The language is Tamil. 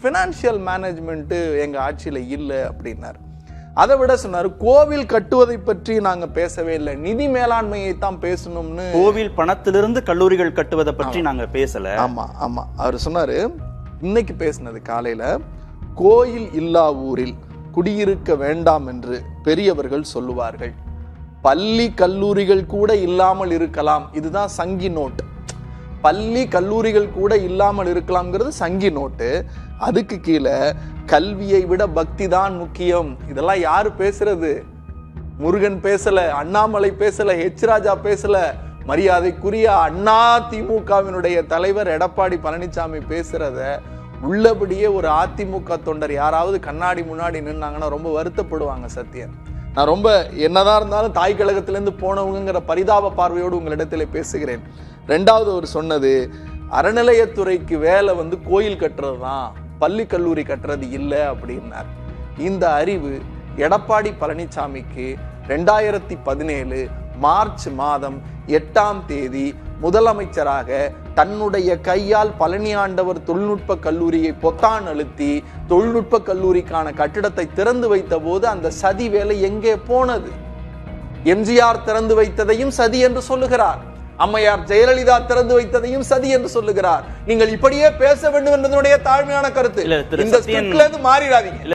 ஃபினான்ஷியல் மேனேஜ்மெண்ட் எங்க ஆட்சியில இல்லை அப்படின்னாரு. அதை விட சொன்னாரு, கோவில் கட்டுவதை பற்றி நாங்க பேசவே இல்லை, நிதி மேலாண்மையை தான் பேசணும்னு. கோவில் பணத்திலிருந்து கல்லூரிகள் கட்டுவதை பற்றி நாங்க பேசல. ஆமா ஆமா, அவர் சொன்னாரு இன்னைக்கு பேசினது காலையில, கோயில் இல்லா ஊரில் குடியிருக்க வேண்டாம் என்று பெரியவர்கள் சொல்லுவார்கள், பள்ளி கல்லூரிகள் கூட இல்லாமல் இருக்கலாம். இதுதான் சங்கி நோட்டு. பள்ளி கல்லூரிகள் கூட இல்லாமல் இருக்கலாம்ங்கிறது சங்கி நோட்டு. அதுக்கு கீழே கல்வியை விட பக்தி தான் முக்கியம். இதெல்லாம் யாரு பேசுறது? முருகன் பேசல, அண்ணாமலை பேசல, ஹெச் ராஜா பேசல, மரியாதைக்குரிய அண்ணா திமுகவினுடைய தலைவர் எடப்பாடி பழனிசாமி பேசுறத உள்ளபடியே ஒரு அதிமுக தொண்டர் யாராவது கண்ணாடி முன்னாடி நின்னாங்கன்னா ரொம்ப வருத்தப்படுவாங்க. சத்தியன், நான் ரொம்ப என்னதான் இருந்தாலும் தாய் கழகத்திலிருந்து போனவங்கிற பரிதாப பார்வையோடு உங்களிடத்துல பேசுகிறேன். ரெண்டாவது அவர் சொன்னது, அறநிலையத்துறைக்கு வேலை கோயில் கட்டுறது தான், பள்ளி கல்லூரி கட்டுறது இல்லை அப்படின்னார். இந்த அறிவு எடப்பாடி பழனிசாமிக்கு 2017 மார்ச் மாதம் 8ஆம் தேதி முதலமைச்சராக தன்னுடைய கையால் பழனி ஆண்டவர் தொழில்நுட்ப கல்லூரியை பொத்தான் அழுத்தி தொழில்நுட்ப கல்லூரிக்கான கட்டிடத்தை திறந்து வைத்த போது அந்த சதி வேலை எங்கே போனது? எம்ஜிஆர் திறந்து வைத்ததையும் சதி என்று சொல்லுகிறார், அம்மையார் ஜெயலலிதா திறந்து வைத்ததையும் சதி என்று சொல்லுகிறார். நீங்கள் இப்படியே பேச வேண்டும் என்பதனுடைய தாழ்மையான கருத்து. இந்த ஸ்கிரிப்ட்ல இருந்து மாறிடாதீங்க.